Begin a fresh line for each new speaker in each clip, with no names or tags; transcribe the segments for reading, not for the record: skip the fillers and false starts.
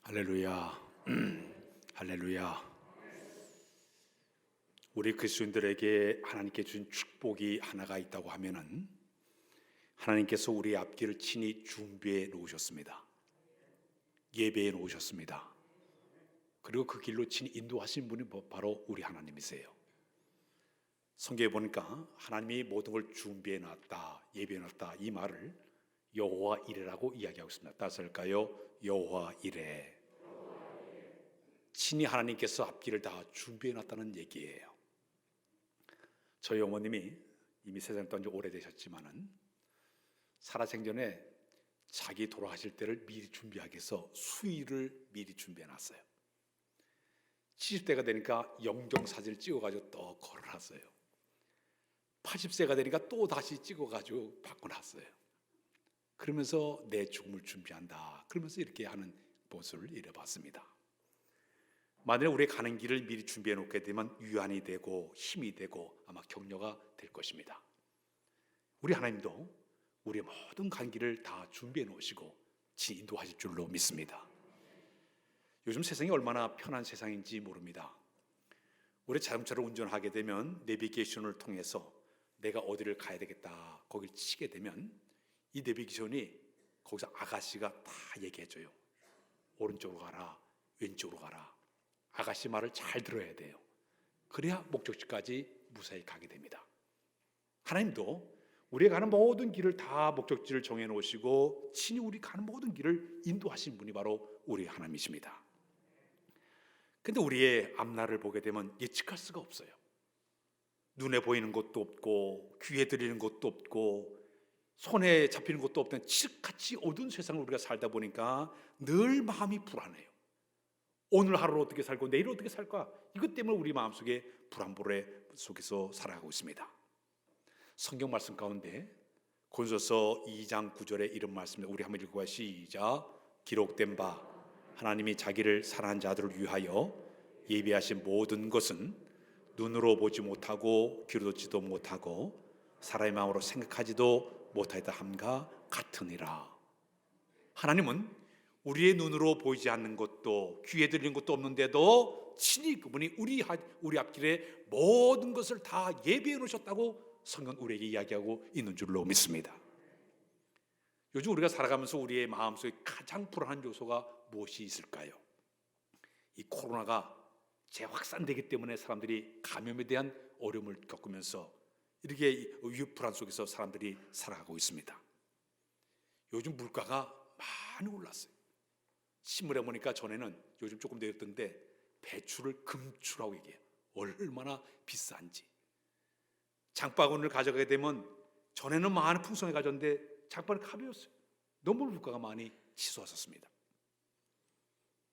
할렐루야. 할렐루야. 우리 그리스도인들에게 하나님께 주신 축복이 하나가 있다고 하면은 하나님께서 우리의 앞길을 친히 준비해 놓으셨습니다. 예배해 놓으셨습니다. 그리고 그 길로 친히 인도하신 분이 바로 우리 하나님이세요. 성경에 보니까 하나님이 모든 걸 준비해 놨다, 예배해 놨다, 이 말을 여호와 이레라고 이야기하고 있습니다. 따라서 할까요? 여호와 이레. 친히 하나님께서 앞길을 다 준비해 놨다는 얘기예요. 저희 어머님이 이미 세상에 떠난 지 오래되셨지만은 살아생전에 자기 돌아가실 때를 미리 준비하기 위해서 수의를 미리 준비해 놨어요. 70대가 되니까 영정사진을 찍어가지고 또 걸어놨어요. 80세가 되니까 또 다시 찍어가지고 바꿔놨어요. 그러면서 내 죽음을 준비한다, 그러면서 이렇게 하는 모습을 이뤄봤습니다. 만약에 우리가 가는 길을 미리 준비해 놓게 되면 위안이 되고 힘이 되고 아마 격려가 될 것입니다. 우리 하나님도 우리의 모든 간 길을 다 준비해 놓으시고 인도하실 줄로 믿습니다. 요즘 세상이 얼마나 편한 세상인지 모릅니다. 우리 자동차를 운전하게 되면 내비게이션을 통해서 내가 어디를 가야 되겠다 거길 치게 되면 이 내비게이션이 거기서 아가씨가 다 얘기해줘요. 오른쪽으로 가라, 왼쪽으로 가라. 아가씨 말을 잘 들어야 돼요. 그래야 목적지까지 무사히 가게 됩니다. 하나님도 우리가 가는 모든 길을 다 목적지를 정해 놓으시고 친히 우리 가는 모든 길을 인도하신 분이 바로 우리 하나님이십니다. 근데 우리의 앞날을 보게 되면 예측할 수가 없어요. 눈에 보이는 것도 없고 귀에 들리는 것도 없고 손에 잡히는 것도 없던 칠흑같이 어두운 세상을 우리가 살다 보니까 늘 마음이 불안해요. 오늘 하루를 어떻게 살고 내일 어떻게 살까? 이것 때문에 우리 마음속에 불안불안 속에서 살아가고 있습니다. 성경 말씀 가운데 고린도서 2장 9절에 이런 말씀입니다. 우리 한번 읽어봐요. 시작. 기록된 바 하나님이 자기를 사랑한 자들을 위하여 예비하신 모든 것은 눈으로 보지 못하고 귀로 듣지도 못하고 사람의 마음으로 생각하지도 못하였다 함과 같으니라. 하나님은 우리의 눈으로 보이지 않는 것도 귀에 들리는 것도 없는데도 친히 그분이 우리 앞길에 모든 것을 다 예비해 놓으셨다고 성경은 우리에게 이야기하고 있는 줄로 믿습니다. 요즘 우리가 살아가면서 우리의 마음속에 가장 불안한 요소가 무엇이 있을까요? 이 코로나가 재확산되기 때문에 사람들이 감염에 대한 어려움을 겪으면서 이렇게 불안 속에서 사람들이 살아가고 있습니다. 요즘 물가가 많이 올랐어요. 신문에 보니까 전에는 요즘 조금 내렸던데 배추를 금추라고 얘기해요. 얼마나 비싼지. 장바구니를 가져가게 되면 전에는 많은 풍성하게 가졌는데 장바구니 가벼웠어요. 너무 물가가 많이 치솟았습니다.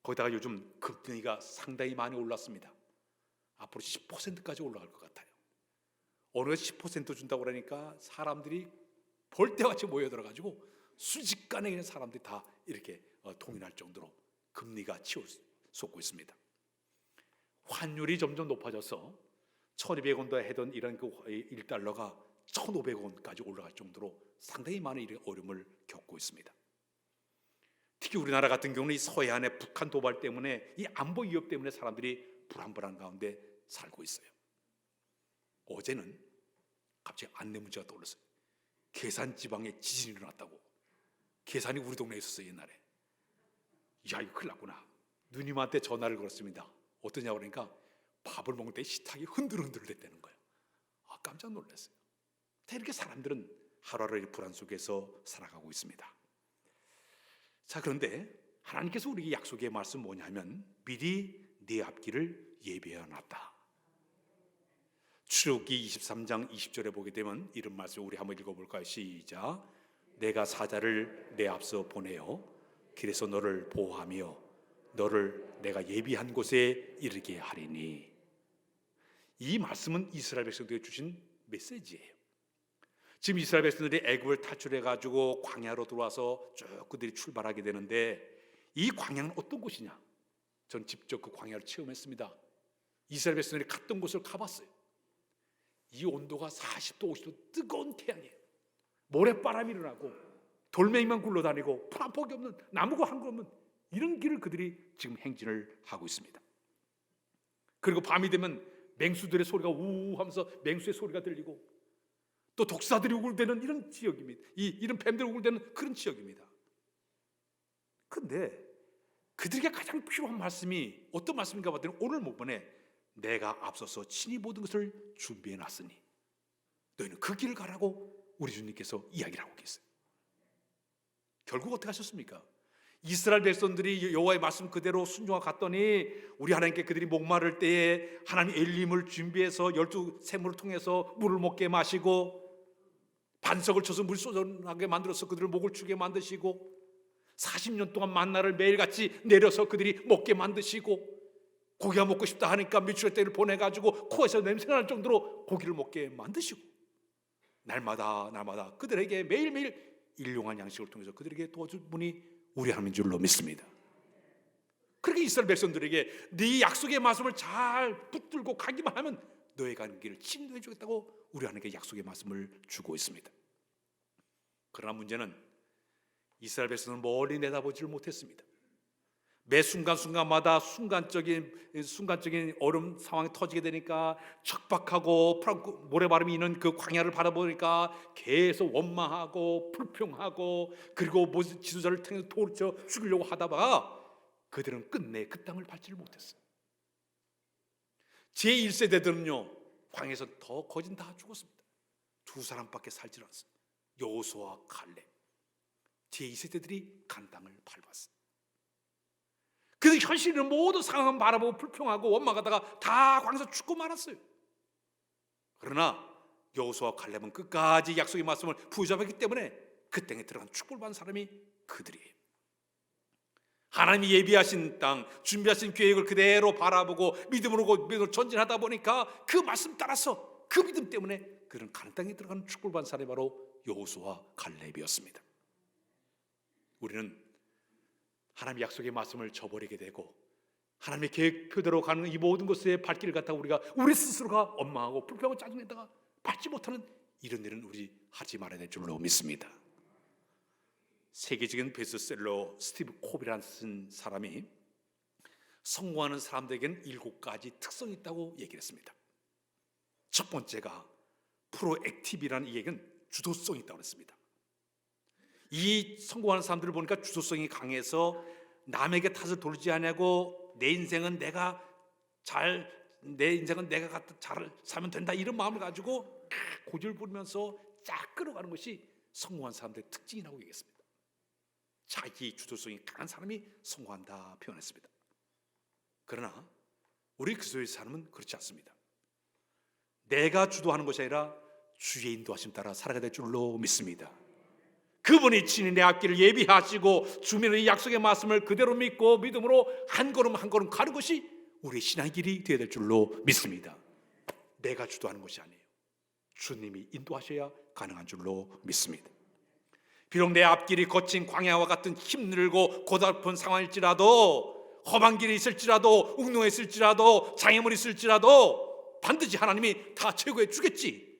거기다가 요즘 금리가 상당히 많이 올랐습니다. 앞으로 10%까지 올라갈 것 같아요. 어느 10% 준다고 그러니까 사람들이 벌떼같이 모여들어가지고 순식간에 그냥 사람들이 다 이렇게 동일할 정도로 금리가 치솟고 있습니다. 환율이 점점 높아져서 1200원도 하던 이런 그 1달러가 1500원까지 올라갈 정도로 상당히 많은 이런 어려움을 겪고 있습니다. 특히 우리나라 같은 경우는 이 서해안의 북한 도발 때문에 이 안보 위협 때문에 사람들이 불안불안 가운데 살고 있어요. 어제는 갑자기 안내 문자가 떠올랐어요. 계산 지방에 지진이 일어났다고. 계산이 우리 동네에 있었어요. 옛날에. 야, 이거 큰일 났구나. 누님한테 전화를 걸었습니다. 어떠냐고 그러니까 밥을 먹을 때 식탁이 흔들흔들 됐다는 거예요. 깜짝 놀랐어요. 이렇게 사람들은 하루하루 불안 속에서 살아가고 있습니다. 자, 그런데 하나님께서 우리에게 약속의 말씀 뭐냐면 미리 네 앞길을 예비해 놨다. 출애굽기 23장 20절에 보게 되면 이런 말씀 우리 한번 읽어볼까요? 시작. 내가 사자를 내 앞서 보내어 길에서 너를 보호하며 너를 내가 예비한 곳에 이르게 하리니. 이 말씀은 이스라엘 백성들에게 주신 메시지예요. 지금 이스라엘 백성들이 애굽을 탈출해가지고 광야로 들어와서 쭉 그들이 출발하게 되는데 이 광야는 어떤 곳이냐? 전 직접 그 광야를 체험했습니다. 이스라엘 백성들이 갔던 곳을 가봤어요. 이 온도가 40도 50도 뜨거운 태양이에요. 모래바람이 일어나고 돌멩이만 굴러다니고 풀 한 폭이 없는 나무가 한 그루 없는 이런 길을 그들이 지금 행진을 하고 있습니다. 그리고 밤이 되면 맹수들의 소리가 우우 하면서 맹수의 소리가 들리고, 또 독사들이 우글대는 이런 지역입니다. 이런 뱀들이 우글대는 그런 지역입니다. 그런데 그들에게 가장 필요한 말씀이 어떤 말씀인가 봤더니 오늘 본문에 내가 앞서서 친히 모든 것을 준비해 놨으니 너희는 그 길을 가라고 우리 주님께서 이야기를 하고 계세요. 결국 어떻게 하셨습니까? 이스라엘 백성들이 여호와의 말씀 그대로 순종하고 갔더니 우리 하나님께 그들이 목마를 때에 하나님 엘림을 준비해서 12샘물을 통해서 물을 먹게 마시고, 반석을 쳐서 물이 쏟아나게 만들어서 그들을 목을 추게 만드시고, 40년 동안 만나를 매일같이 내려서 그들이 먹게 만드시고, 고기가 먹고 싶다 하니까 미추의 떼를 보내가지고 코에서 냄새가 날 정도로 고기를 먹게 만드시고, 날마다 그들에게 매일매일 일용할 양식을 통해서 그들에게 도와준 분이 우리 하나님인 줄로 믿습니다. 그렇게 이스라엘 백성들에게 네 약속의 말씀을 잘 붙들고 가기만 하면 너의 가는 길을 친도해 주겠다고 우리 하나님께 약속의 말씀을 주고 있습니다. 그러나 문제는 이스라엘 백성은 멀리 내다보지를 못했습니다. 매 순간순간마다 순간적인 얼음 상황이 터지게 되니까 척박하고 모래바람이 있는 그 광야를 바라보니까 계속 원망하고 불평하고, 그리고 지도자를 통해서 도르쳐 죽이려고 하다가 그들은 끝내 그 땅을 밟지를 못했어요. 제1세대들은요 광야에서 더 거진 다 죽었습니다. 2사람밖에 살지 않았어요. 여호수아와 갈렙. 제2세대들이 간 땅을 밟았어요. 그 현실은 모두 상황을 바라보고 불평하고 원망하다가 다 광야에서 죽고 말았어요. 그러나 여호수아와 갈렙은 끝까지 약속의 말씀을 부여잡았기 때문에 그 땅에 들어간 축복을 받은 사람이 그들이에요. 하나님이 예비하신 땅, 준비하신 계획을 그대로 바라보고 믿음으로 전진하다 보니까 그 말씀 따라서 그 믿음 때문에 그들은 가나안 땅에 들어가는 축복을 받은 사람이 바로 여호수아와 갈렙이었습니다. 우리는 하나님의 약속의 말씀을 저버리게 되고 하나님의 계획표대로 가는 이 모든 것의 발길을 갖다가 우리가 우리 스스로가 원망하고 불평하고 짜증내다가 밟지 못하는 이런 일은 우리 하지 말아야 될 줄로 믿습니다. 세계적인 베스트셀러 스티브 콥이라는 사람이 성공하는 사람들에게는 7가지 특성이 있다고 얘기를 했습니다. 첫 번째가 프로액티브라는 이 얘기는 주도성이 있다고 했습니다. 이 성공하는 사람들을 보니까 주도성이 강해서 남에게 탓을 돌리지 않고 내 인생은 내가 잘 살면 된다 이런 마음을 가지고 고집을 부리면서 쫙 끌어가는 것이 성공한 사람들의 특징이라고 얘기했습니다. 자기 주도성이 강한 사람이 성공한다 표현했습니다. 그러나 우리 그리스도의 삶은 그렇지 않습니다. 내가 주도하는 것이 아니라 주의 인도하심 따라 살아가야 될 줄로 믿습니다. 그분이 친히 내 앞길을 예비하시고 주민의 약속의 말씀을 그대로 믿고 믿음으로 한 걸음 한 걸음 가는 것이 우리의 신앙의 길이 되어야 될 줄로 믿습니다. 내가 주도하는 것이 아니에요. 주님이 인도하셔야 가능한 줄로 믿습니다. 비록 내 앞길이 거친 광야와 같은 힘들고 고달픈 상황일지라도, 험한 길이 있을지라도, 웅롱했을지라도, 장애물이 있을지라도 반드시 하나님이 다 제거해 주겠지.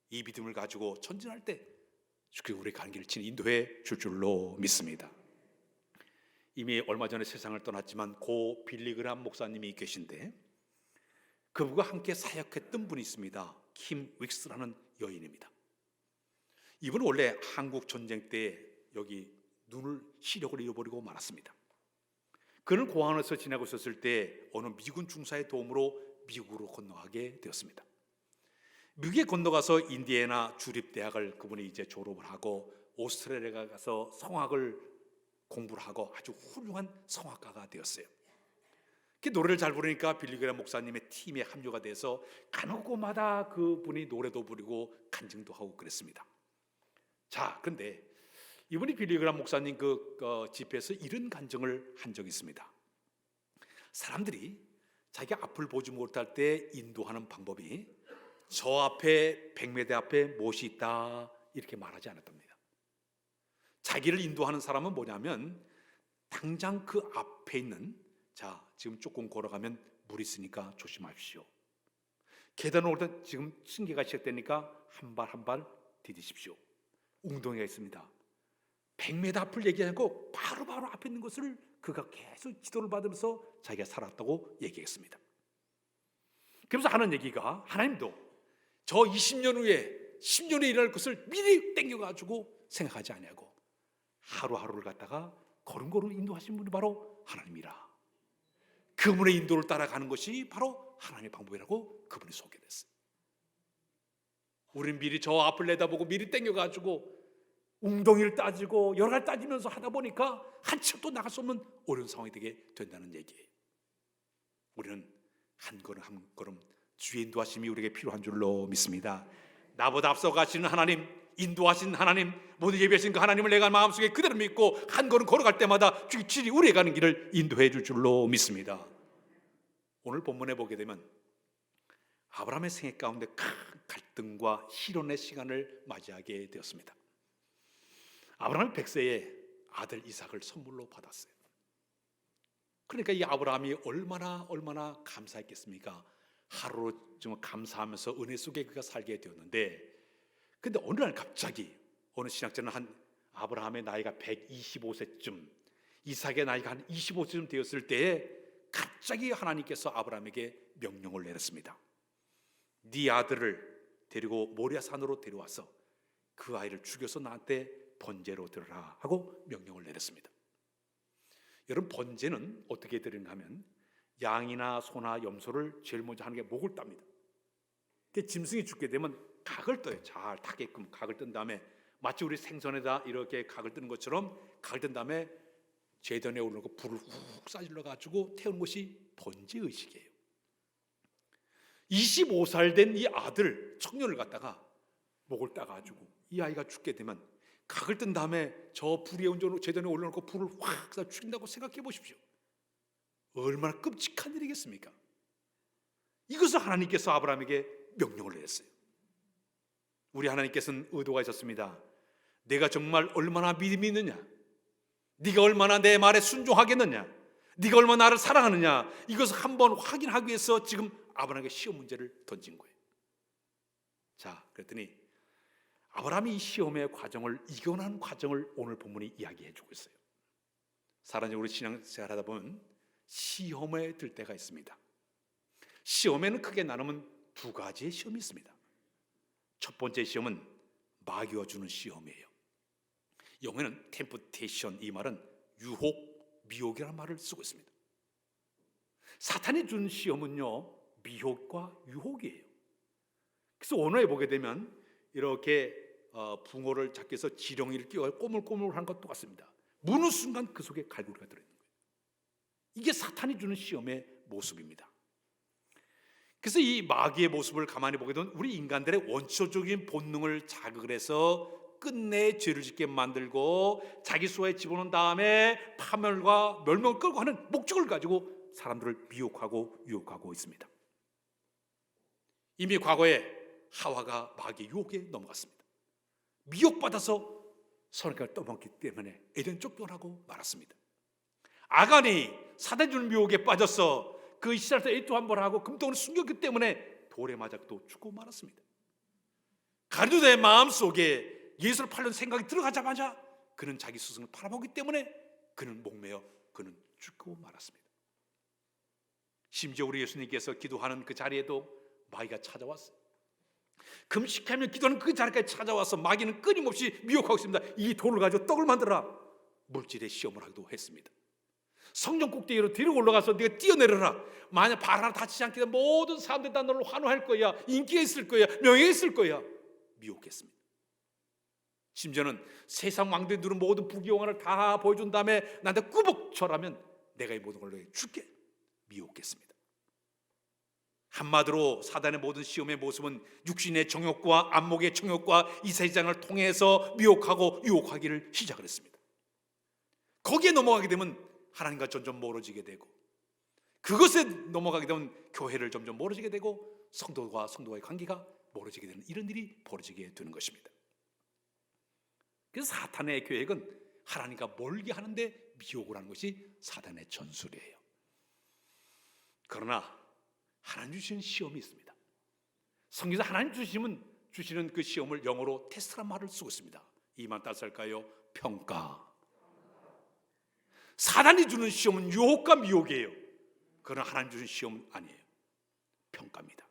이 믿음을 가지고 전진할 때 주께서 우리의 가는 길을 친히 인도해 줄 줄로 믿습니다. 이미 얼마 전에 세상을 떠났지만 고 빌리그람 목사님이 계신데 그분과 함께 사역했던 분이 있습니다. 킴 윅스라는 여인입니다. 이분은 원래 한국 전쟁 때 여기 눈을 시력을 잃어버리고 말았습니다. 그는 고아원에서 지내고 있었을 때 어느 미군 중사의 도움으로 미국으로 건너가게 되었습니다. 미국에 건너가서 인디애나 주립대학을 그분이 이제 졸업을 하고 오스트레일리아에 가서 성악을 공부를 하고 아주 훌륭한 성악가가 되었어요. 노래를 잘 부르니까 빌리그람 목사님의 팀에 합류가 돼서 가는 곳마다 그분이 노래도 부르고 간증도 하고 그랬습니다. 자, 그런데 이분이 빌리그람 목사님 집회에서 이런 간증을 한 적이 있습니다. 사람들이 자기 앞을 보지 못할 때 인도하는 방법이 저 앞에 100m 앞에 무엇이 있다 이렇게 말하지 않았답니다. 자기를 인도하는 사람은 뭐냐면 당장 그 앞에 있는, 자 지금 조금 걸어가면 물 있으니까 조심하십시오. 계단을 오를 때 지금 층계가 시작되니까 한 발 한 발 디디십시오. 웅덩이가 있습니다. 100m 앞을 얘기하고 바로 앞에 있는 것을 그가 계속 지도를 받으면서 자기가 살았다고 얘기했습니다. 그러면서 하는 얘기가, 하나님도 저 20년 후에 10년 후에 일어날 것을 미리 땡겨가지고 생각하지 아니하고 하루하루를 갖다가 걸음걸음 인도하신 분이 바로 하나님이라. 그분의 인도를 따라가는 것이 바로 하나님의 방법이라고 그분이 소개했어요. 우리는 미리 저 앞을 내다보고 미리 땡겨가지고 웅덩이를 따지고 여러 가지 따지면서 하다 보니까 한참 또 나갈 수 없는 어려운 상황이 되게 된다는 얘기예요. 우리는 한 걸음 한 걸음 주의 인도하심이 우리에게 필요한 줄로 믿습니다. 나보다 앞서가시는 하나님, 인도하신 하나님, 모두 예비하신 그 하나님을 내가 마음속에 그대로 믿고 한 걸음 걸어갈 때마다 주의 우리의 가는 길을 인도해 줄 줄로 믿습니다. 오늘 본문에 보게 되면 아브라함의 생애 가운데 큰 갈등과 희론의 시간을 맞이하게 되었습니다. 아브라함이 100세에 아들 이삭을 선물로 받았어요. 그러니까 이 아브라함이 얼마나 감사했겠습니까? 하루 좀 감사하면서 은혜 속에 그가 살게 되었는데, 근데 어느 날 갑자기 어느 신학자는 한 아브라함의 나이가 125세쯤, 이삭의 나이가 한 25세쯤 되었을 때에 갑자기 하나님께서 아브라함에게 명령을 내렸습니다. 네 아들을 데리고 모리아 산으로 데려와서 그 아이를 죽여서 나한테 번제로 드려라 하고 명령을 내렸습니다. 여러분, 번제는 어떻게 드리는가 하면 양이나 소나 염소를 제일 먼저 하는 게 목을 땁니다. 짐승이 죽게 되면 각을 떠요. 잘 타게끔 각을 뜬 다음에 마치 우리 생선에다 이렇게 각을 뜨는 것처럼 각을 뜬 다음에 제단에 올라오고 불을 훅 쏴질러 가지고 태우는 것이 번제 의식이에요. 25살 된 이 아들 청년을 갖다가 목을 따가지고 이 아이가 죽게 되면 각을 뜬 다음에 저 불의 온전으로 제단에 올려놓고 불을 확 쏴 죽인다고 생각해 보십시오. 얼마나 끔찍한 일이겠습니까? 이것을 하나님께서 아브라함에게 명령을 내렸어요. 우리 하나님께서는 의도가 있었습니다. 내가 정말 얼마나 믿음이 있느냐, 네가 얼마나 내 말에 순종하겠느냐, 네가 얼마나 나를 사랑하느냐, 이것을 한번 확인하기 위해서 지금 아브라함에게 시험 문제를 던진 거예요. 자, 그랬더니 아브라함이 이 시험의 과정을 이겨낸 과정을 오늘 본문이 이야기해 주고 있어요. 사람적으로 신앙생활 하다 보면 시험에 들 때가 있습니다. 시험에는 크게 나누면 두 가지의 시험이 있습니다. 첫 번째 시험은 마귀가 주는 시험이에요. 영어에는 temptation, 이 말은 유혹, 미혹이라는 말을 쓰고 있습니다. 사탄이 주는 시험은요, 미혹과 유혹이에요. 그래서 언어에 보게 되면 이렇게 붕어를 잡기 위해서 지렁이를 끼워 꼬물꼬물한 것도 똑같습니다. 무는 순간 그 속에 갈고리가 들어있는 거예요. 이게 사탄이 주는 시험의 모습입니다. 그래서 이 마귀의 모습을 가만히 보게 되면 우리 인간들의 원초적인 본능을 자극을 해서 끝내 죄를 짓게 만들고 자기 수하에 집어넣은 다음에 파멸과 멸망을 끌고 하는 목적을 가지고 사람들을 미혹하고 유혹하고 있습니다. 이미 과거에 하와가 마귀의 유혹에 넘어갔습니다. 미혹받아서 선악과를 떠먹기 때문에 에덴 쫓겨나고 말았습니다. 아간이 사단 주는 미혹에 빠져서 그 이스라엘에서 애도 한 번 하고 금덩이를 숨겼기 때문에 돌에 맞아 또 죽고 말았습니다. 가룟유다의 마음속에 예수를 팔려는 생각이 들어가자마자 그는 자기 스승을 팔아먹기 때문에 그는 목매어 그는 죽고 말았습니다. 심지어 우리 예수님께서 기도하는 그 자리에도 마귀가 찾아왔어요. 금식하며 기도하는 그 자리까지 찾아와서 마귀는 끊임없이 미혹하고 있습니다. 이 돌을 가지고 떡을 만들어라. 물질의 시험을 하기도 했습니다. 성전 꼭대기로 뒤로 올라가서 네가 뛰어내려라. 만약 발 하나 다치지 않게 되면 모든 사람들이 다 너를 환호할 거야. 인기가 있을 거야. 명예가 있을 거야. 미혹했습니다. 심지어는 세상 왕들이 누른 모든 부귀영화를 다 보여준 다음에 나한테 꾸벅 절하면 내가 이 모든 걸 줄게. 미혹했습니다. 한마디로 사단의 모든 시험의 모습은 육신의 정욕과 안목의 정욕과 이세상을 통해서 미혹하고 유혹하기를 시작을 했습니다. 거기에 넘어가게 되면 하나님과 점점 멀어지게 되고, 그것에 넘어가게 되면 교회를 점점 멀어지게 되고 성도와 성도와의 관계가 멀어지게 되는 이런 일이 벌어지게 되는 것입니다. 그래서 사탄의 계획은 하나님과 멀게 하는데 미혹을 하는 것이 사탄의 전술이에요. 그러나 하나님 주시는 시험이 있습니다. 성경에서 하나님 주시는 그 시험을 영어로 테스트란 말을 쓰고 있습니다. 이 말 따스할까요? 평가. 사단이 주는 시험은 유혹과 미혹이에요. 그러나 하나님 주신 시험은 아니에요. 평가입니다.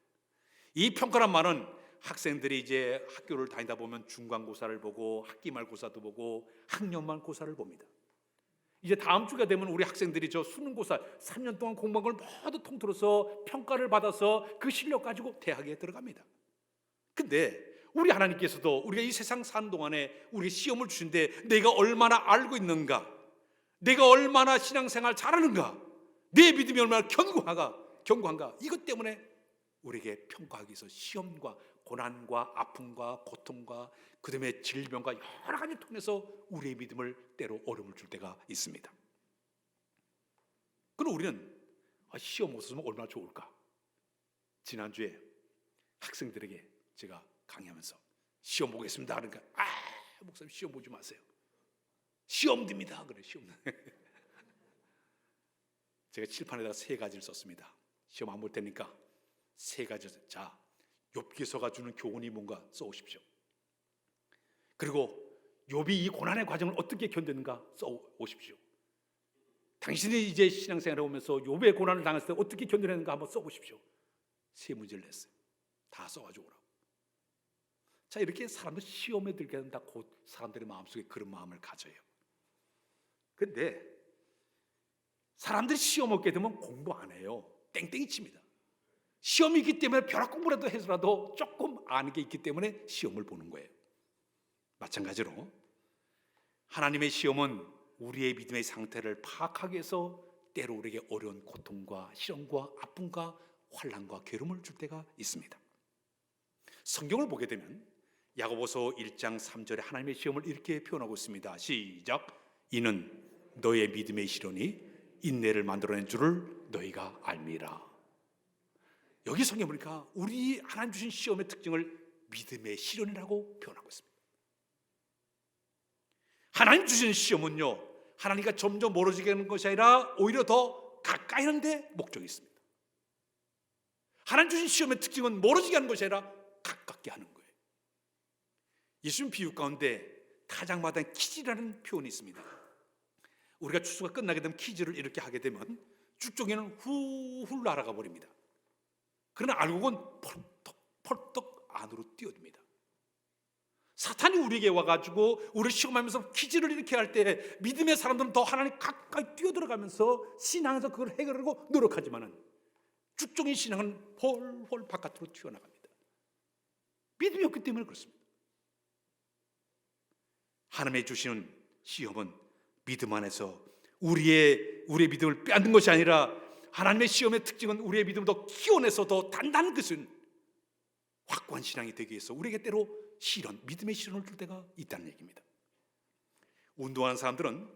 이 평가란 말은 학생들이 이제 학교를 다니다 보면 중간고사를 보고 학기말고사도 보고 학년말고사를 봅니다. 이제 다음 주가 되면 우리 학생들이 저 수능고사 3년 동안 공부한 걸 모두 통틀어서 평가를 받아서 그 실력 가지고 대학에 들어갑니다. 근데 우리 하나님께서도 우리가 이 세상 사는 동안에 우리 시험을 주신데 내가 얼마나 알고 있는가, 내가 얼마나 신앙생활 잘하는가, 내 믿음이 얼마나 견고한가, 이것 때문에 우리에게 평가하기 위해서 시험과 고난과 아픔과 고통과 그다음에 질병과 여러 가지 통해서 우리의 믿음을 때로 어려움을 줄 때가 있습니다. 그럼 우리는 시험 없었으면 얼마나 좋을까? 지난주에 학생들에게 제가 강의하면서 시험 보겠습니다 그러니까 목사님 시험 보지 마세요. 시험 듭니다. 그래 시험. 제가 칠판에다가 3가지를 썼습니다. 시험 안 볼 테니까 3가지. 자, 욥기서가 주는 교훈이 뭔가 써오십시오. 그리고 욥이 이 고난의 과정을 어떻게 견뎠는가 써오십시오. 당신이 이제 신앙생활을 오면서 욥의 고난을 당했을 때 어떻게 견뎌냈는가 한번 써보십시오. 3문제를 냈어요. 다 써가지고 오라고. 자, 이렇게 사람들 시험에 들게 되면 다 곧 사람들의 마음속에 그런 마음을 가져요. 근데 사람들이 시험 얻게 되면 공부 안 해요. 땡땡이 칩니다. 시험이 있기 때문에 벼락 공부라도 해서라도 조금 아는 게 있기 때문에 시험을 보는 거예요. 마찬가지로 하나님의 시험은 우리의 믿음의 상태를 파악하기 위해서 때로 우리에게 어려운 고통과 시험과 아픔과 환난과 괴로움을 줄 때가 있습니다. 성경을 보게 되면 야고보서 1장 3절에 하나님의 시험을 이렇게 표현하고 있습니다. 시작. 이는 너의 믿음의 시련이 인내를 만들어낸 줄을 너희가 알미라. 여기 성경 보니까 우리 하나님 주신 시험의 특징을 믿음의 시련이라고 표현하고 있습니다. 하나님 주신 시험은요, 하나님과 점점 멀어지게 하는 것이 아니라 오히려 더 가까이 하는 데 목적이 있습니다. 하나님 주신 시험의 특징은 멀어지게 하는 것이 아니라 가깝게 하는 거예요. 예수님 비유 가운데 타작마당에 키즈라는 표현이 있습니다. 우리가 추수가 끝나게 되면 키즈를 이렇게 하게 되면 쭉종이는 훌훌 날아가 버립니다. 그러나 알곡은 펄떡 안으로 뛰어듭니다. 사탄이 우리에게 와가지고 우리를 시험하면서 퀴즈를 이렇게 할 때 믿음의 사람들은 더 하나님 가까이 뛰어들어가면서 신앙에서 그걸 해결하려고 노력하지만은 쭉종이 신앙은 홀홀 바깥으로 튀어나갑니다. 믿음이 없기 때문에 그렇습니다. 하나님의 주시는 시험은 믿음 안에서 우리의 믿음을 빼앗는 것이 아니라 하나님의 시험의 특징은 우리의 믿음을 더 키워내서 더 단단한 것은 확고한 신앙이 되기 위해서 우리에게 때로 믿음의 시련을 줄 때가 있다는 얘기입니다. 운동하는 사람들은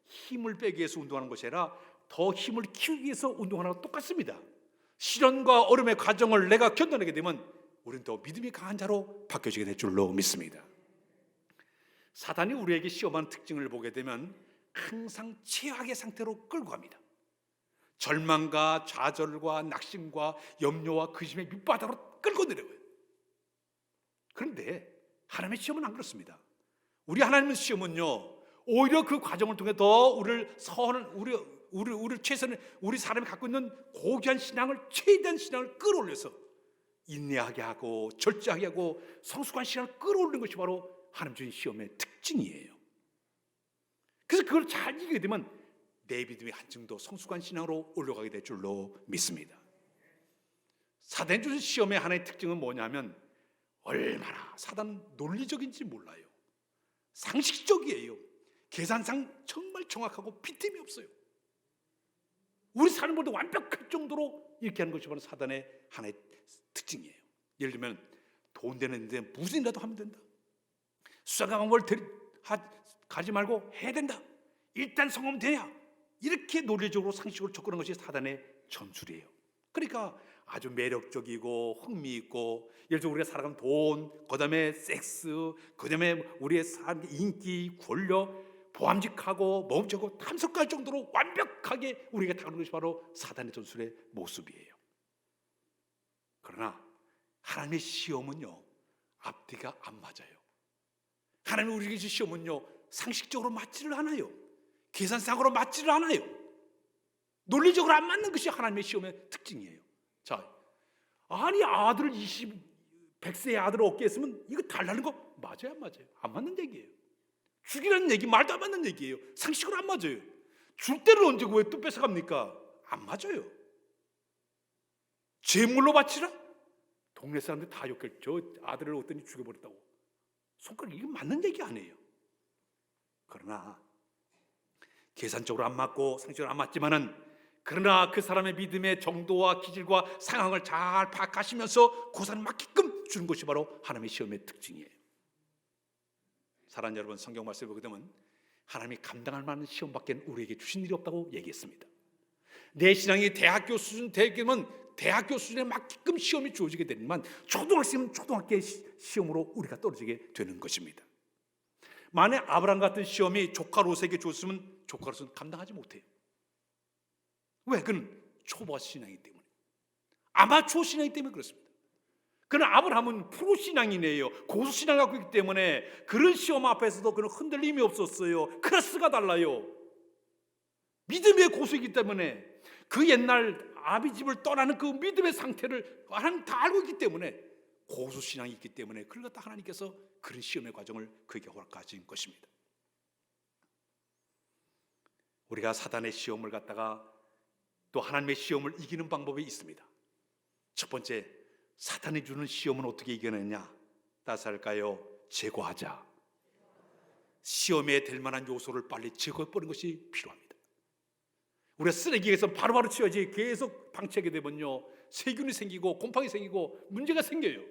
힘을 빼기 위해서 운동하는 것이 아니라 더 힘을 키우기 위해서 운동하는 것과 똑같습니다. 시련과 어려움의 과정을 내가 견뎌내게 되면 우리는 더 믿음이 강한 자로 바뀌어지게 될 줄로 믿습니다. 사단이 우리에게 시험하는 특징을 보게 되면 항상 최악의 상태로 끌고 갑니다. 절망과 좌절과 낙심과 염려와 근심의 밑바닥으로 끌고 내려가요. 그런데 하나님의 시험은 안 그렇습니다. 우리 하나님의 시험은요, 오히려 그 과정을 통해 더 우리를 최선을 우리 사람이 갖고 있는 고귀한 신앙을 최대한 신앙을 끌어올려서 인내하게 하고 절제하게 하고 성숙한 신앙을 끌어올리는 것이 바로 하나님 주신 시험의 특징이에요. 그래서 그걸 잘 이기게 되면 내 믿음이 한층 더 성숙한 신앙으로 올라가게 될 줄로 믿습니다. 사단 주신 시험의 하나의 특징은 뭐냐면 얼마나 사단은 논리적인지 몰라요. 상식적이에요. 계산상 정말 정확하고 빈틈이 없어요. 우리 사는 것도 완벽할 정도로 이렇게 하는 것이 바로 사단의 하나의 특징이에요. 예를 들면 돈 되는데 무슨 일이라도 하면 된다. 수사관 뭘 가지 말고 해야 된다. 일단 성공하면 되냐. 이렇게 논리적으로 상식으로 접근하는 것이 사단의 전술이에요. 그러니까 아주 매력적이고 흥미있고, 예를 들어 우리가 살아가는 돈, 그 다음에 섹스, 그 다음에 우리의 삶, 인기, 권력, 보암직하고 멈추고 탐색할 정도로 완벽하게 우리가 다루는 것이 바로 사단의 전술의 모습이에요. 그러나 하나님의 시험은요, 앞뒤가 안 맞아요. 하나님의 우리에게 주신 시험은요, 상식적으로 맞지를 않아요. 계산상으로 맞지를 않아요. 논리적으로 안 맞는 것이 하나님의 시험의 특징이에요. 자, 아니 아들을 100세의 아들을 얻게 했으면 이거 달라는 거 맞아요, 안 맞아요? 안 맞는 얘기예요. 죽이라는 얘기 말도 안 맞는 얘기예요. 상식으로 안 맞아요. 줄 때를 언제고 왜 또 뺏어갑니까? 안 맞아요. 제물로 바치라? 동네 사람들 다 욕했죠. 저 아들을 얻더니 죽여버렸다고. 손가락 이게 맞는 얘기 아니에요. 그러나 계산적으로 안 맞고 상식적으로 안 맞지만은 그러나 그 사람의 믿음의 정도와 기질과 상황을 잘 파악하시면서 고사를 맞게끔 주는 것이 바로 하나님의 시험의 특징이에요. 사랑하는 여러분, 성경 말씀을 보게 되면 하나님이 감당할 만한 시험밖에 우리에게 주신 일이 없다고 얘기했습니다. 내 신앙이 대학교 수준 되면 대학교 수준에 맞게끔 시험이 주어지게 되지만 초등학생은 초등학교의 시험으로 우리가 떨어지게 되는 것입니다. 만약 아브라함 같은 시험이 조카 롯에게 줬으면 조카 롯은 감당하지 못해요. 왜? 그는 초보 신앙이기 때문에, 아마추어 신앙이기 때문에 그렇습니다. 그러나 아브라함은 프로 신앙이네요. 고수 신앙을 갖고 있기 때문에 그런 시험 앞에서도 그는 흔들림이 없었어요. 클래스가 달라요. 믿음의 고수이기 때문에 그 옛날 아비 집을 떠나는 그 믿음의 상태를 하나님 다 알고 있기 때문에 고수 신앙이 있기 때문에 그걸 갖다 하나님께서 그런 시험의 과정을 그에게 허락하신 것입니다. 우리가 사단의 시험을 갖다가 또 하나님의 시험을 이기는 방법이 있습니다. 첫 번째, 사탄이 주는 시험은 어떻게 이겨내냐? 따라서 할까요? 제거하자. 시험에 될 만한 요소를 빨리 제거해버리는 것이 필요합니다. 우리가 쓰레기에서 바로바로 치워야지 계속 방치하게 되면요, 세균이 생기고 곰팡이 생기고 문제가 생겨요.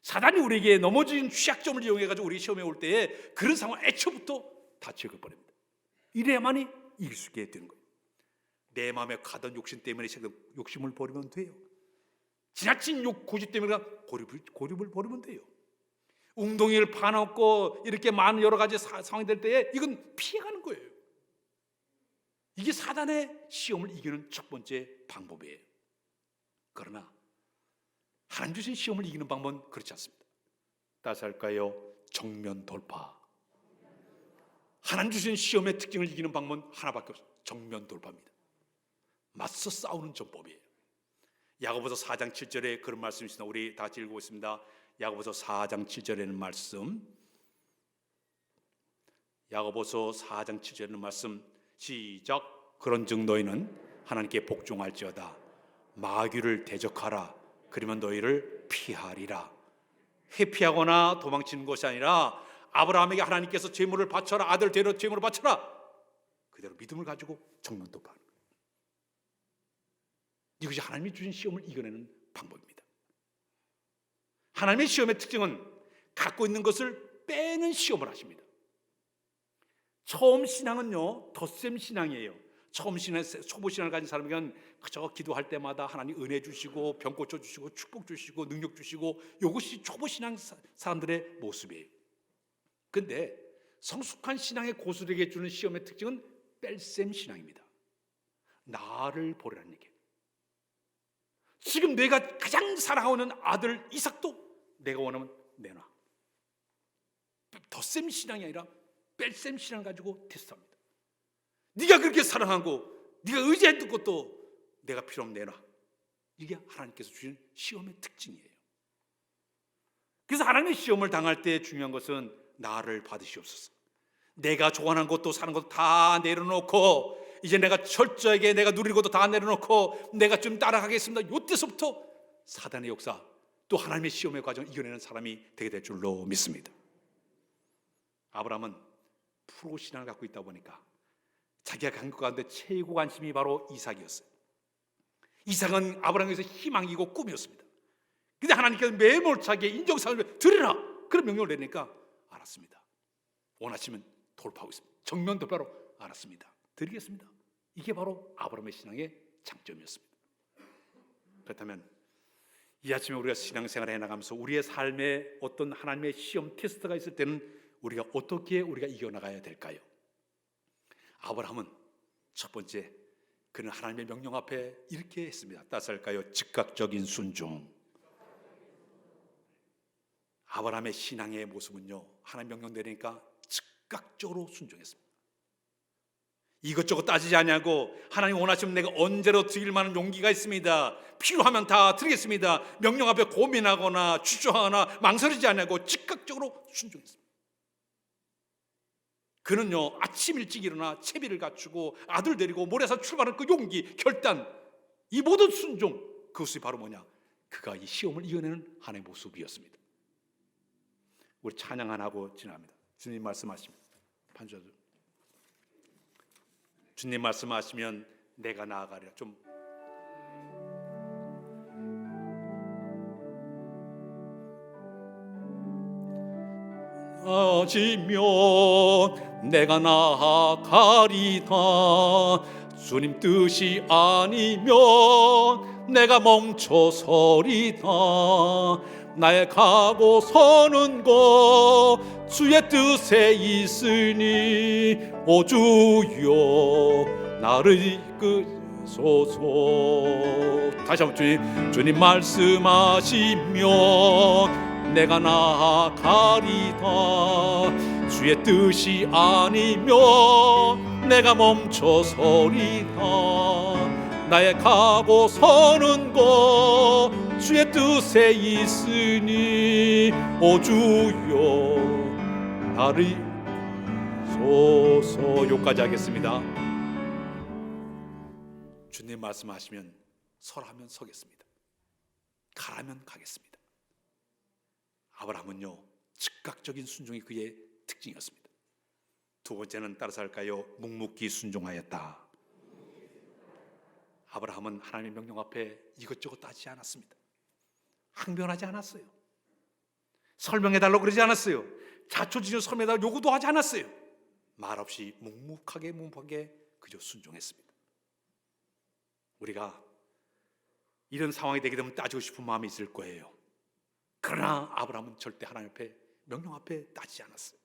사단이 우리에게 넘어진 취약점을 이용해가지고 우리 시험에 올 때에 그런 상황 애초부터 다 제거해버립니다. 이래야만이 이길 수 있게 되는 거예요. 내 마음에 가던 욕심 때문에 욕심을 버리면 돼요. 지나친 고집 때문에 고집을 버리면 돼요. 웅덩이를 파놓고 이렇게 많은 여러 가지 상황이 될 때에 이건 피해가는 거예요. 이게 사단의 시험을 이기는 첫 번째 방법이에요. 그러나 하나님 주신 시험을 이기는 방법은 그렇지 않습니다. 따라서 할까요? 정면 돌파. 하나님 주신 시험의 특징을 이기는 방법은 하나밖에 없어요. 정면 돌파입니다. 맞서 싸우는 전법이에요. 야고보서 4장 7절에 그런 말씀이 있습니다. 우리 다 같이 읽어보겠습니다. 야고보서 4장 7절에는 말씀, 야고보서 4장 7절에는 말씀, 시작. 그런즉 너희는 하나님께 복종할지어다. 마귀를 대적하라. 그러면 너희를 피하리라. 회피하거나 도망치는 것이 아니라 아브라함에게 하나님께서 제물을 바쳐라, 아들 데려 제물을 바쳐라, 그대로 믿음을 가지고 정면 돌파하는 거예요. 이것이 하나님이 주신 시험을 이겨내는 방법입니다. 하나님의 시험의 특징은 갖고 있는 것을 빼는 시험을 하십니다. 처음 신앙은요, 덧셈 신앙이에요. 처음 신앙, 초보 신앙을 가진 사람에게는 그저 기도할 때마다 하나님 은혜 주시고 병 고쳐 주시고 축복 주시고 능력 주시고, 이것이 초보 신앙 사람들의 모습이에요. 근데 성숙한 신앙의 고수들에게 주는 시험의 특징은 뺄셈 신앙입니다. 나를 보라는 얘기예요. 지금 내가 가장 사랑하는 아들 이삭도 내가 원하면 내놔. 덧셈 신앙이 아니라 뺄셈 신앙을 가지고 테스트합니다. 네가 그렇게 사랑하고 네가 의지했던 것도 내가 필요 없으면 내놔. 이게 하나님께서 주신 시험의 특징이에요. 그래서 하나님의 시험을 당할 때 중요한 것은 나를 받으시옵소서. 내가 좋아하는 것도 사는 것도 다 내려놓고 이제 내가 철저하게 내가 누리는 것도 다 내려놓고 내가 좀 따라가겠습니다. 이때서부터 사단의 역사, 또 하나님의 시험의 과정을 이겨내는 사람이 되게 될 줄로 믿습니다. 아브라함은 프로 신앙을 갖고 있다 보니까 자기가 간 것 가운데 최고 관심이 바로 이삭이었어요. 이삭은 아브라함에게서 희망이고 꿈이었습니다. 근데 하나님께서 매몰차게 인정사를 드리라, 그런 명령을 내니까 알았습니다. 원하시면 돌파하고 있습니다. 정면 돌파로 알았습니다. 드리겠습니다. 이게 바로 아브라함의 신앙의 장점이었습니다. 그렇다면 이 아침에 우리가 신앙생활을 해나가면서 우리의 삶에 어떤 하나님의 시험 테스트가 있을 때는 우리가 어떻게 이겨나가야 될까요? 아브라함은 첫 번째, 그는 하나님의 명령 앞에 이렇게 했습니다. 따라서 할까요? 즉각적인 순종. 아브라함의 신앙의 모습은요, 하나님 명령 내리니까 즉각적으로 순종했습니다. 이것저것 따지지 않냐고 하나님 원하시면 내가 언제로 드릴 만한 용기가 있습니다. 필요하면 다 드리겠습니다. 명령 앞에 고민하거나 주저하거나 망설이지 않냐고 즉각적으로 순종했습니다. 그는요 아침 일찍 일어나 채비를 갖추고 아들 데리고 모래산 출발하는 그 용기, 결단, 이 모든 순종, 그것이 바로 뭐냐? 그가 이 시험을 이겨내는 하나님의 모습이었습니다. 우리 찬양 안 하고 지납니다. 주님 말씀하십니다. 판주자들, 주님 말씀하시면 내가 나아가리라. 좀 나아지면 내가 나아가리다. 주님 뜻이 아니면 내가 멈춰서리다. 나의 가고 서는 것 주의 뜻에 있으니 오 주여 나를 이끄소서. 다시 한번 주님 말씀하시면 내가 나아가리다. 주의 뜻이 아니면 내가 멈춰서리다. 나의 가고 서는 것 주의 뜻에 있으니 오 주여 나를 소서. 요까지 하겠습니다. 주님 말씀하시면 서라면 서겠습니다. 가라면 가겠습니다. 아브라함은요 즉각적인 순종이 그의 특징이었습니다. 두 번째는 따라서 할까요? 묵묵히 순종하였다. 아브라함은 하나님의 명령 앞에 이것저것 따지지 않았습니다. 항변하지 않았어요. 설명해달라고 그러지 않았어요. 자초지종 설명해달라고 요구도 하지 않았어요. 말없이 묵묵하게 그저 순종했습니다. 우리가 이런 상황이 되게 되면 따지고 싶은 마음이 있을 거예요. 그러나 아브라함은 절대 하나님 앞에 명령 앞에 따지지 않았어요.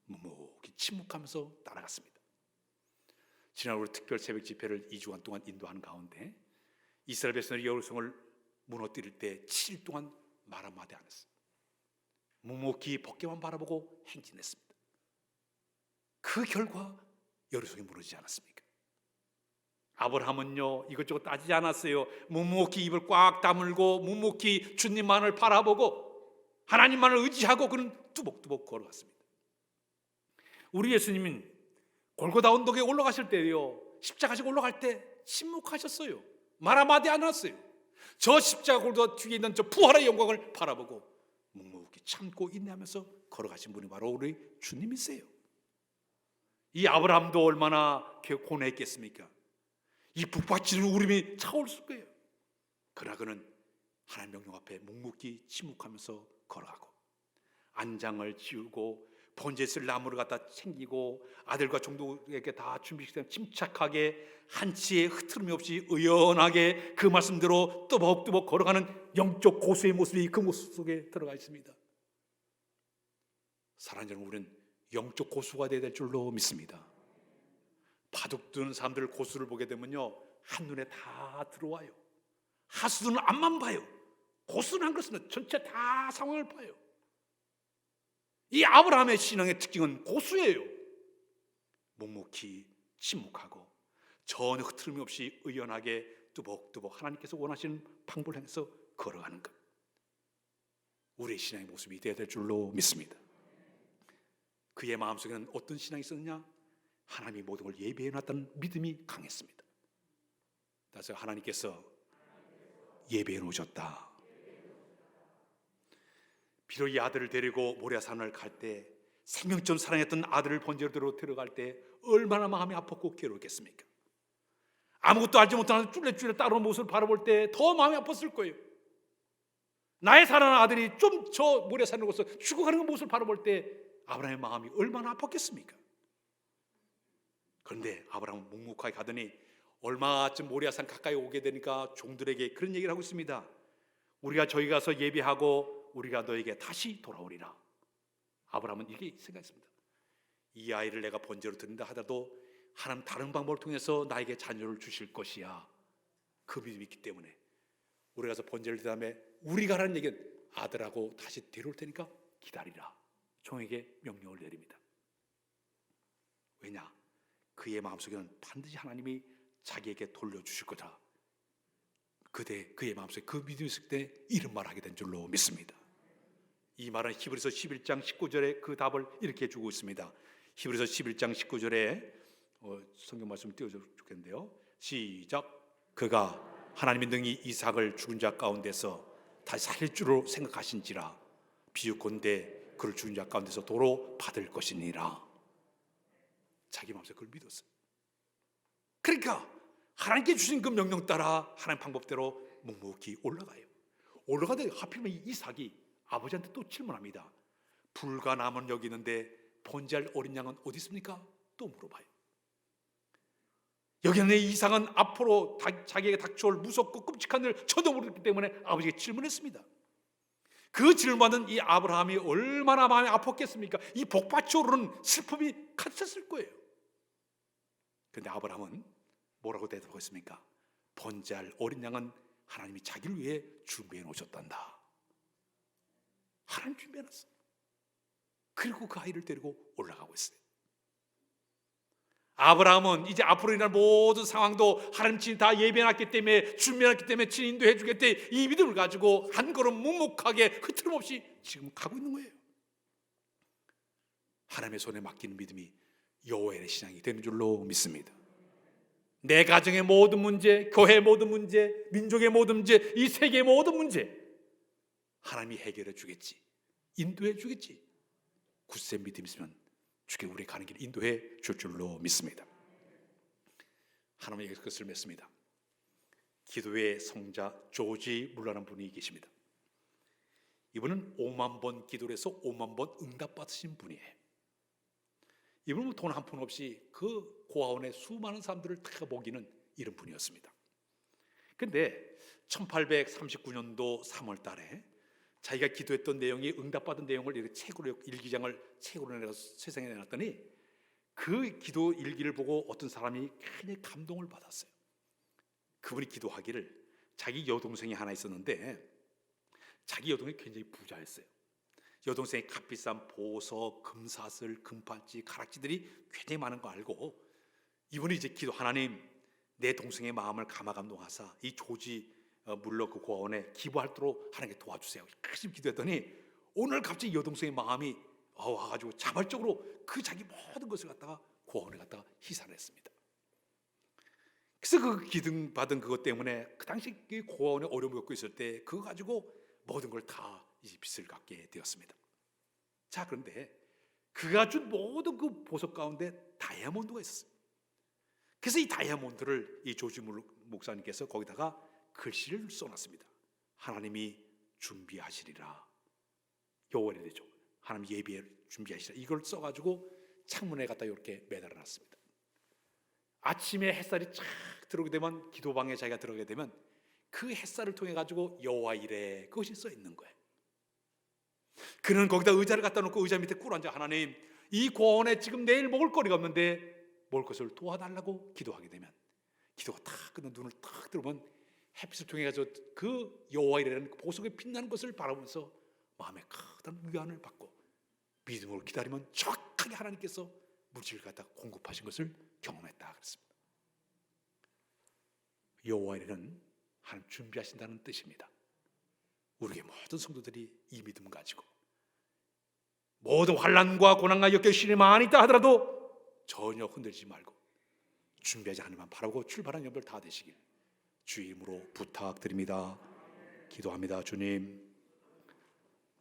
묵묵히 침묵하면서 따라갔습니다. 지난 우리 특별 새벽 집회를 2주간 동안 인도하는 가운데 이스라엘 백성들이 여리고성을 무너뜨릴 때 7일 동안 말 한마디 안 했어요. 묵묵히 벗개만 바라보고 행진했습니다. 그 결과 여리고성이 무너지지 않았습니까? 아브라함은요 이것저것 따지지 않았어요. 묵묵히 입을 꽉 다물고 묵묵히 주님만을 바라보고 하나님만을 의지하고 그는 뚜벅뚜벅 걸어갔습니다. 우리 예수님은 골고다 언덕에 올라가실 때요 십자가 지고 올라갈 때 침묵하셨어요. 말 한마디 안 했어요. 저 십자가 골고다 뒤에 있는 저 부활의 영광을 바라보고 묵묵히 참고 인내하면서 걸어가신 분이 바로 우리 주님이세요. 이 아브라함도 얼마나 고뇌했겠습니까? 이 북받치는 울음이 차올랐을 거예요. 그러나 그는 하나님 명령 앞에 묵묵히 침묵하면서 걸어가고 안장을 지우고 번제에 쓸 나무를 갖다 챙기고 아들과 종족에게 다 준비시키고 침착하게 한치의 흐트름이 없이 의연하게 그 말씀대로 뚜벅뚜벅 걸어가는 영적 고수의 모습이 그 모습 속에 들어가 있습니다. 사랑하는 여러분, 우리는 영적 고수가 되어야 될 줄로 믿습니다. 바둑 두는 사람들 고수를 보게 되면요 한눈에 다 들어와요. 하수는 앞만 봐요. 고수는 한 것은 전체 다 상황을 봐요. 이 아브라함의 신앙의 특징은 고수예요. 묵묵히 침묵하고 전혀 흐트름이 없이 의연하게 뚜벅뚜벅 하나님께서 원하시는 방법을 향해서 걸어가는 것, 우리의 신앙의 모습이 되어야 될 줄로 믿습니다. 그의 마음속에는 어떤 신앙이 있었느냐? 하나님이 모든 걸 예배해놨다는 믿음이 강했습니다. 그래서 하나님께서 예배해 놓으셨다. 비록 이 아들을 데리고 모리아산을 갈 때 생명처럼 사랑했던 아들을 번제로 데려갈 때 얼마나 마음이 아팠고 괴로웠겠습니까? 아무것도 알지 못하는 쫄래쫄래 따라오는 모습을 바라볼 때 더 마음이 아팠을 거예요. 나의 사랑하는 아들이 좀 저 모리아산을 가서 죽어가는 모습을 바라볼 때 아브라함의 마음이 얼마나 아팠겠습니까? 그런데 아브라함은 묵묵하게 가더니 얼마쯤 모리아산 가까이 오게 되니까 종들에게 그런 얘기를 하고 있습니다. 우리가 저기 가서 예배하고 우리가 너에게 다시 돌아오리라. 아브라함은 이렇게 생각했습니다. 이 아이를 내가 번제로 드린다 하더라도 하나님 다른 방법을 통해서 나에게 자녀를 주실 것이야. 그 믿음이 있기 때문에 우리가 가서 번제를 드린 다음에 우리가 하라는 얘기는 아들하고 다시 데려올 테니까 기다리라. 종에게 명령을 내립니다. 왜냐? 그의 마음속에는 반드시 하나님이 자기에게 돌려주실 거다. 그의 마음속에 그 믿음이 있을 때 이런 말을 하게 된 줄로 믿습니다. 이 말은 히브리서 11장 19절에 그 답을 이렇게 주고 있습니다. 히브리서 11장 19절에 성경 말씀 띄워주면 좋겠는데요. 시작. 그가 하나님이 능히 이삭을 죽은 자 가운데서 다시 살릴 줄로 생각하신지라 비유컨대 그를 죽은 자 가운데서 도로 받을 것이니라. 자기 마음속에 그걸 믿었어요. 그러니까 하나님께 주신 그 명령 따라 하나님 방법대로 묵묵히 올라가요. 올라가는데 하필이면 이 이삭이 아버지한테 또 질문합니다. 불과 남은 여기 있는데 번제할 어린 양은 어디 있습니까? 또 물어봐요. 여기는 이삭은 앞으로 자기에게 닥쳐올 무섭고 끔찍한 일을 저도 모르기 때문에 아버지에게 질문했습니다. 그 질문받은 이 아브라함이 얼마나 마음이 아팠겠습니까? 이 복받쳐 오르는 슬픔이 갇혔을 거예요. 그런데 아브라함은 뭐라고 대답했습니까? 번제할 어린 양은 하나님이 자기를 위해 준비해 놓으셨단다. 하나님 준비해 놨어요. 그리고 그 아이를 데리고 올라가고 있어요. 아브라함은 이제 앞으로 일어날 모든 상황도 하나님 친히 다 예배해놨기 때문에 준비해놨기 때문에 친히 인도해 주겠대, 이 믿음을 가지고 한 걸음 묵묵하게 흐트럼없이 지금 가고 있는 거예요. 하나님의 손에 맡기는 믿음이 여호와의 신앙이 되는 줄로 믿습니다. 내 가정의 모든 문제, 교회의 모든 문제, 민족의 모든 문제, 이 세계의 모든 문제 하나님이 해결해 주겠지, 인도해 주겠지. 굳센 믿음이 있으면 주께 우리 가는 길 인도해 줄 줄로 믿습니다. 하나님에게 그것을 맺습니다. 기도의 성자 조지 물라는 분이 계십니다. 이분은 5만 번 기도를 해서 5만 번 응답받으신 분이에요. 이분은 돈 한 푼 없이 그 고아원의 수많은 사람들을 다 먹이는 이런 분이었습니다. 그런데 1839년도 3월 달에 자기가 기도했던 내용이 응답받은 내용을 이렇게 책으로, 일기장을 책으로 내서 세상에 내놨더니 그 기도 일기를 보고 어떤 사람이 굉장히 감동을 받았어요. 그분이 기도하기를 자기 여동생이 하나 있었는데 자기 여동생이 굉장히 부자였어요. 여동생이 값비싼 보석, 금사슬, 금팔찌, 가락지들이 굉장히 많은 거 알고 이분이 이제 기도, 하나님 내 동생의 마음을 감화감동하사 이 조지 물러 그 고아원에 기부하도록 하나님께 도와주세요. 열심히 기도했더니 오늘 갑자기 여동생의 마음이 와가지고 자발적으로 그 자기 모든 것을 갖다가 고아원에 갖다가 희산을 했습니다. 그래서 그 기둥 받은 그것 때문에 그 당시 그 고아원에 어려움을 겪고 있을 때 그거 가지고 모든 걸 다 이제 빚을 갚게 되었습니다. 자, 그런데 그가 준 모든 그 보석 가운데 다이아몬드가 있었어요. 그래서 이 다이아몬드를 이 조지 목사님께서 거기다가 글씨를 써놨습니다. 하나님이 준비하시리라. 요월이 되죠. 하나님 예비에 준비하시리라. 이걸 써가지고 창문에 갖다 이렇게 매달아놨습니다. 아침에 햇살이 쫙 들어오게 되면, 기도방에 자기가 들어가게 되면 그 햇살을 통해 가지고 여호와 이레 그것이 써 있는 거예요. 그는 거기다 의자를 갖다 놓고 의자 밑에 꿇어앉아 하나님 이 고아원에 지금 내일 먹을 거리가 없는데 먹을 것을 도와달라고 기도하게 되면 기도가 탁 끝나 눈을 탁 들어보면 햇빛을 통해 가지고 그 여호와 이레라는 보석에 빛나는 것을 바라보면서 마음에 큰 위안을 받고 믿음으로 기다리면 정확하게 하나님께서 물질을 갖다 공급하신 것을 경험했다 그랬습니다. 여호와 이레는 하나님 준비하신다는 뜻입니다. 우리의 모든 성도들이 이 믿음 가지고 모든 환난과 고난과 역경 시련이 많이 있다 하더라도 전혀 흔들리지 말고 준비하지 하나님만 바라고 출발한 여러분들 다 되시길 주의 이름으로 부탁드립니다. 기도합니다. 주님,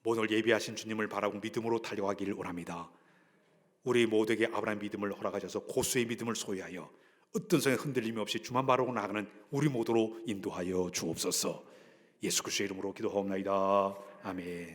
오늘 예비하신 주님을 바라고 믿음으로 달려가기를 원합니다. 우리 모두에게 아브라함 믿음을 허락하셔서 고수의 믿음을 소유하여 어떤 성에 흔들림이 없이 주만 바라고 나가는 우리 모두로 인도하여 주옵소서. 예수 그리스도의 이름으로 기도하옵나이다. 아멘.